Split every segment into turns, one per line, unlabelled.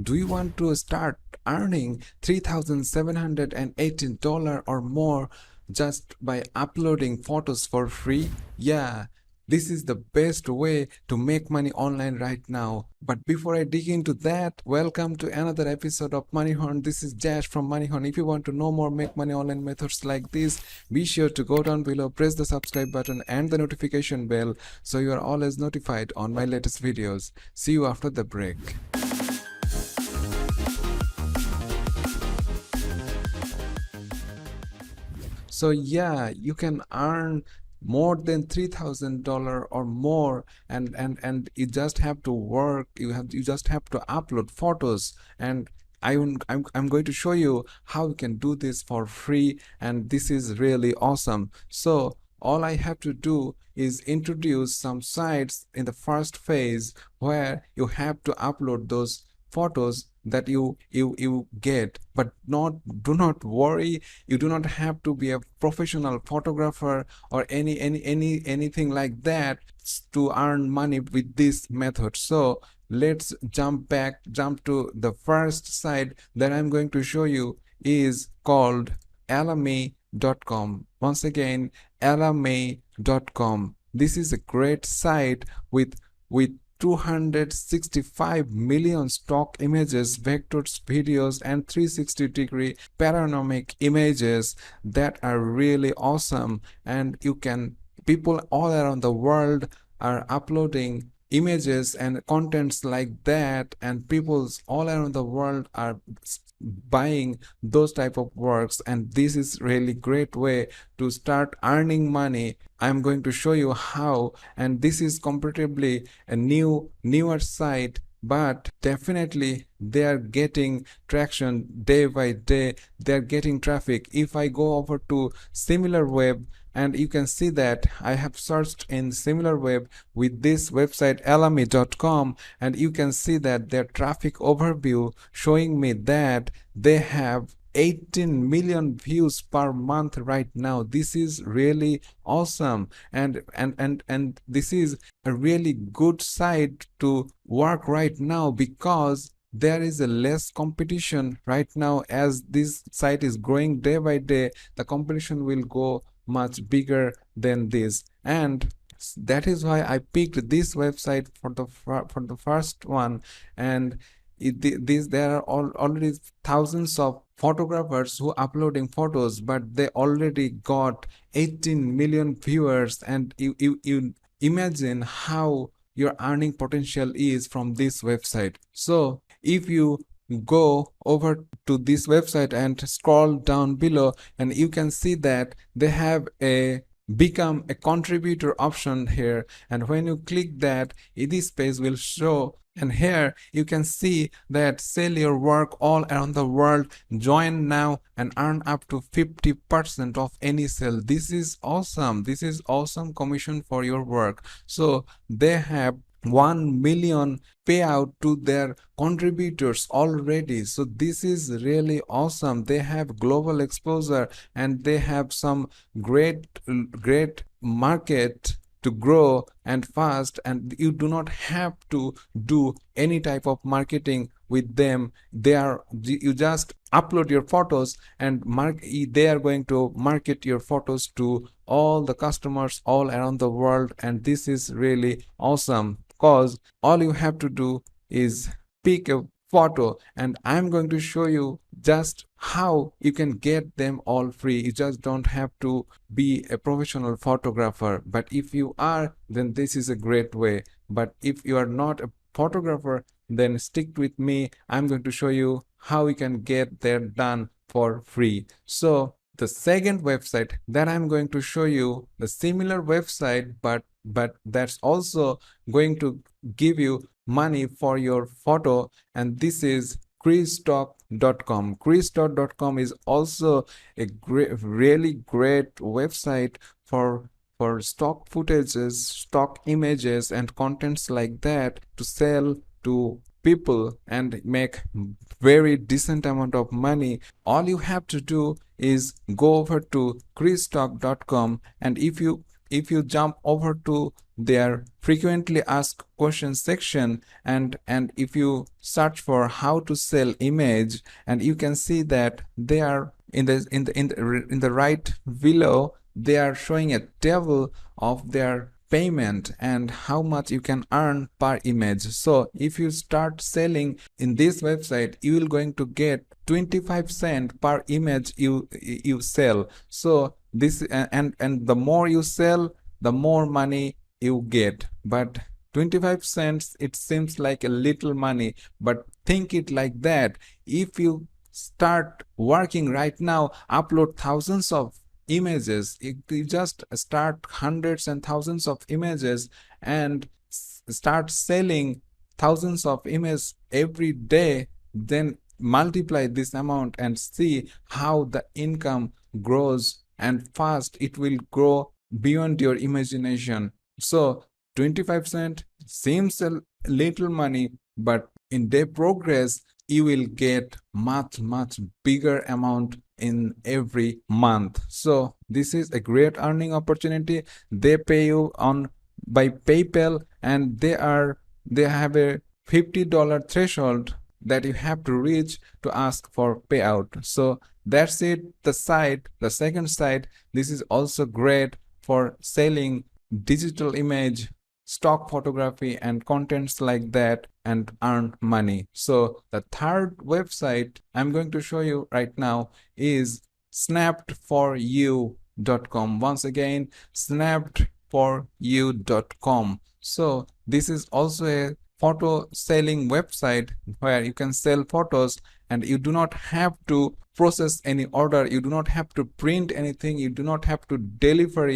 Do you want to start earning $3,718 or more just by uploading photos for free? Yeah, this is the best way to make money online right now. But before I dig into that, welcome to another episode of Moneyhorn. This is Jash from Moneyhorn. If you want to know more make money online methods like this, be sure to go down below, press the subscribe button and the notification bell so you are always notified on my latest videos. See you after the break. So yeah, you can earn more than $3,000 or more, and you just have to work. You just have to upload photos, and I'm going to show you how you can do this for free, and this is really awesome. So all I have to do is introduce some sites in the first phase where you have to upload those photos that you get, but not do not worry, you do not have to be a professional photographer or anything like that to earn money with this method. So let's jump to the first site that I'm going to show you is called Alamy.com. Once again, Alamy.com. This is a great site with 265 million stock images, vectors, videos, and 360-degree panoramic images that are really awesome. And people all around the world are uploading images and contents like that, and peoples all around the world are buying those type of works, and this is really great way to start earning money. I'm going to show you how, and this is comparatively a newer site, but definitely they are getting traction day by day. They're getting traffic. If I go over to SimilarWeb, and you can see that I have searched in SimilarWeb with this website Alamy.com, and you can see that their traffic overview showing me that they have 18 million views per month right now. This is really awesome, and this is a really good site to work right now because there is a less competition right now. As this site is growing day by day, the competition will go much bigger than this, and that is why I picked this website for the first one. And there are already thousands of photographers who uploading photos, but they already got 18 million viewers, and you imagine how your earning potential is from this website. So if you go over to this website and scroll down below, and you can see that they have a become a contributor option here, and when you click that, this page will show, and here you can see that sell your work all around the world, join now and earn up to 50% of any sale. This is awesome. This is awesome commission for your work. So they have 1 million payout to their contributors already. So this is really awesome. They have global exposure, and they have some great market to grow and fast, and you do not have to do any type of marketing with them. You just upload your photos, and they are going to market your photos to all the customers all around the world. And this is really awesome because all you have to do is pick a photo, and I'm going to show you just how you can get them all free. You just don't have to be a professional photographer, but if you are, then this is a great way. But if you are not a photographer, then stick with me. I'm going to show you how you can get there done for free. So the second website that I'm going to show you, the similar website, but that's also going to give you money for your photo, and this is Creastock.com. Creastock.com is also a really great website for stock footages, stock images, and contents like that to sell to people and make very decent amount of money. All you have to do is go over to Creastock.com, and if you if you jump over to their frequently asked questions section, and if you search for how to sell image, and you can see that they are in the right below, they are showing a table of their payment and how much you can earn per image. So if you start selling in this website, you will going to get 25 cents per image you sell. So this and the more you sell, the more money you get. But 25 cents, it seems like a little money, but think it like that. If you start working right now, upload thousands of images, you just start hundreds and thousands of images and start selling thousands of images every day, then multiply this amount and see how the income grows, and fast it will grow beyond your imagination. So 25 cents seems a little money, but in day progress you will get much bigger amount in every month. So this is a great earning opportunity. They pay you on by PayPal, and they have a $50 threshold that you have to reach to ask for payout. So that's it. The second site, this is also great for selling digital image, stock photography, and contents like that, and earn money. So the third website I'm going to show you right now is snappedforyou.com. Once again, snappedforyou.com. So this is also a photo selling website where you can sell photos, and you do not have to process any order, you do not have to print anything, you do not have to deliver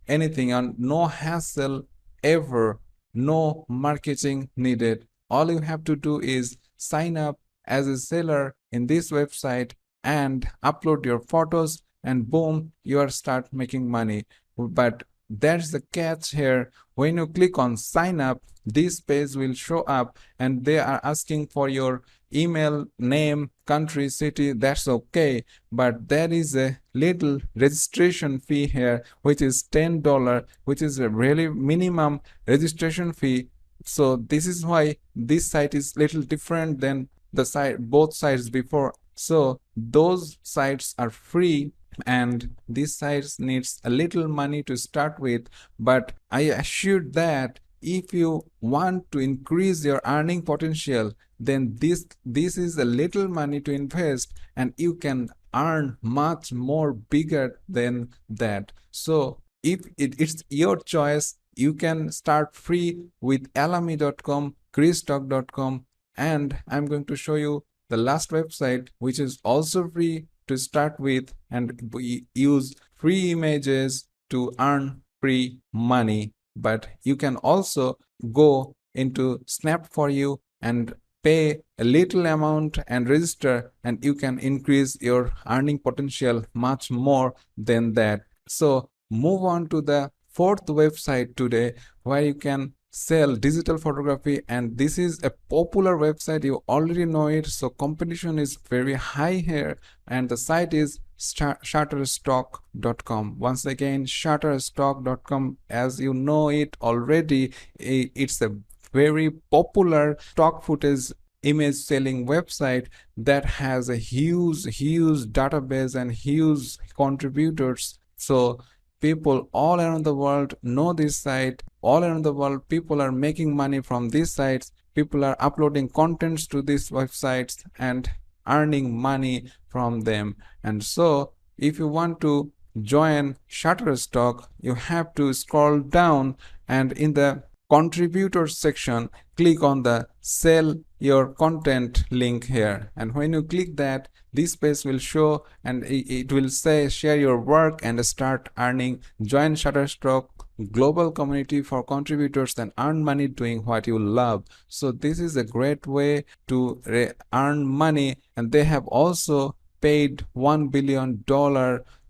anything, and no hassle ever, no marketing needed. All you have to do is sign up as a seller in this website and upload your photos, and boom, you are start making money. But that's the catch here. When you click on sign up, this page will show up, and they are asking for your email, name, country, city. That's okay, but there is a little registration fee here, which is $10, which is a really minimum registration fee. So this is why this site is little different than the site, both sites before. So those sites are free, and this site needs a little money to start with. But I assure that if you want to increase your earning potential, then this is a little money to invest, and you can earn much more bigger than that. So if it's your choice, you can start free with alamy.com, christalk.com, and I'm going to show you the last website, which is also free to start with, and we use free images to earn free money. But you can also go into Snap for You and pay a little amount and register, and you can increase your earning potential much more than that. So move on to the fourth website today, where you can sell digital photography, and this is a popular website, you already know it, so competition is very high here, and the site is shutterstock.com. Once again, shutterstock.com, as you know it already, it's a very popular stock footage image selling website that has a huge database and huge contributors. So people all around the world know this site. All around the world, people are making money from these sites. People are uploading contents to these websites and earning money from them. And so if you want to join Shutterstock, you have to scroll down, and in the contributors section, click on the sell your content link here. And when you click that, this page will show, and it will say share your work and start earning. Join Shutterstock global community for contributors and earn money doing what you love. So this is a great way to earn money, and they have also paid $1 billion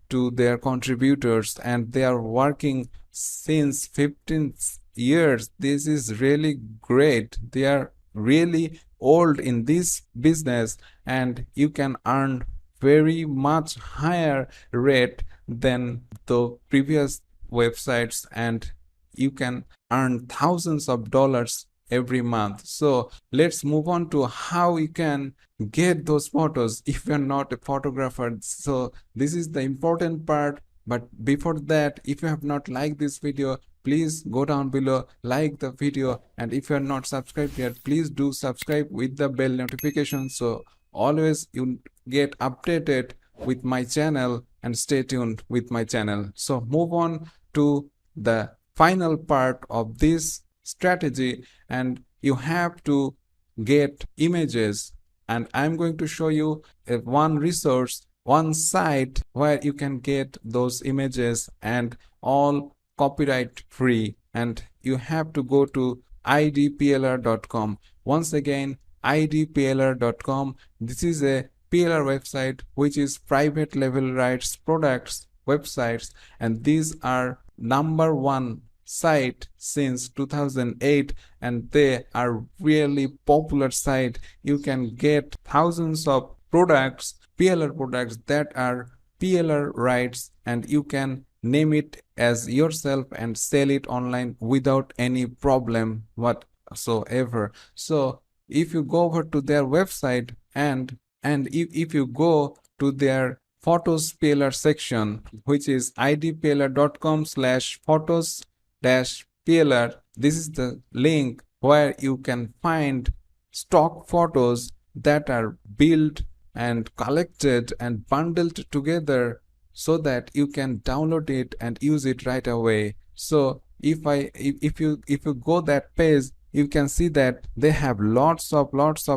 to their contributors, and they are working since 15 years. This is really great. They are really old in this business, and you can earn very much higher rate than the previous websites, and you can earn thousands of dollars every month. So let's move on to how you can get those photos if you're not a photographer. So this is the important part. But before that, if you have not liked this video, please go down below, like the video, and if you are not subscribed yet, please do subscribe with the bell notification, so always you get updated with my channel, and stay tuned with my channel. So move on to the final part of this strategy, and you have to get images, and I'm going to show you one resource, one site where you can get those images and all copyright free, and you have to go to idplr.com. Once again, idplr.com. This is a PLR website which is private level rights products websites, and these are #1 site since 2008, and they are really popular site. You can get thousands of products, PLR products, that are PLR rights, and you can name it as yourself and sell it online without any problem whatsoever. So if you go over to their website, and if you go to their photos PLR section, which is idplr.com/photos-plr, this is the link where you can find stock photos that are built and collected and bundled together so that you can download it and use it right away. So if you go that page, you can see that they have lots of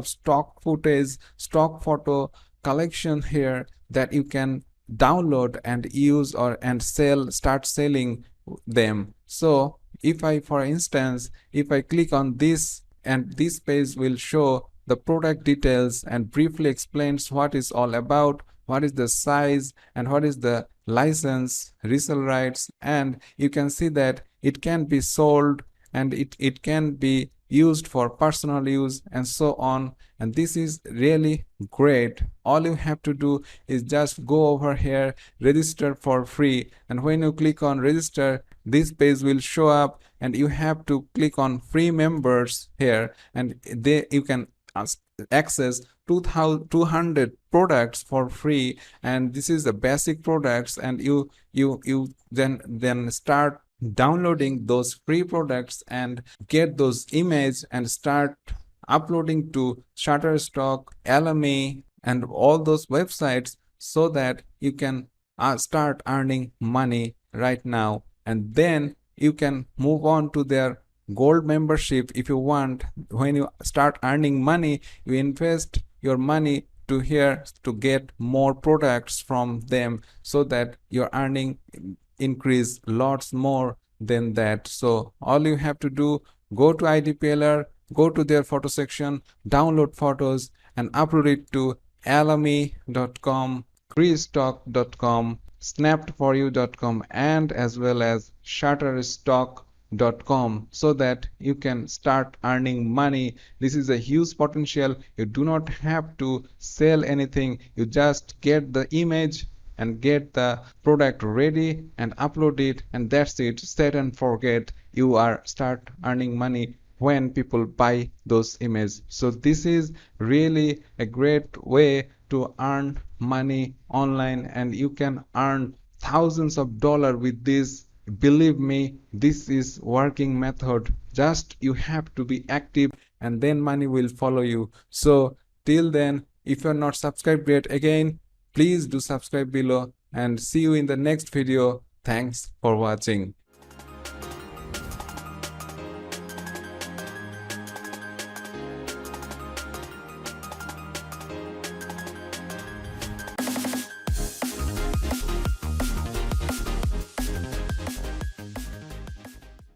stock footage, stock photo collection here that you can download and use and start selling them. So for instance, if I click on this, and this page will show the product details and briefly explains what is all about, what is the size, and what is the license, resale rights, and you can see that it can be sold, and it can be used for personal use, and so on. And this is really great. All you have to do is just go over here, register for free, and when you click on register, this page will show up, and you have to click on free members here, and you can access 200 products for free, and this is the basic products, and you then start downloading those free products and get those images and start uploading to Shutterstock, Alamy, and all those websites, so that you can start earning money right now. And then you can move on to their gold membership if you want. When you start earning money, you invest your money to here to get more products from them, so that your earning increase lots more than that. So all you have to do, go to idplr, go to their photo section, download photos, and upload it to alamy.com, creastock.com, snapforyou.com, and as well as shutterstock.com, so that you can start earning money. This is a huge potential. You do not have to sell anything. You just get the image and get the product ready and upload it, and that's it. Set and forget. You are start earning money when people buy those images. So this is really a great way to earn money online, and you can earn thousands of dollars with this. Believe me, this is working method. Just you have to be active, and then money will follow you. So till then, if you're not subscribed yet, again, please do subscribe below, and see you in the next video. Thanks for watching.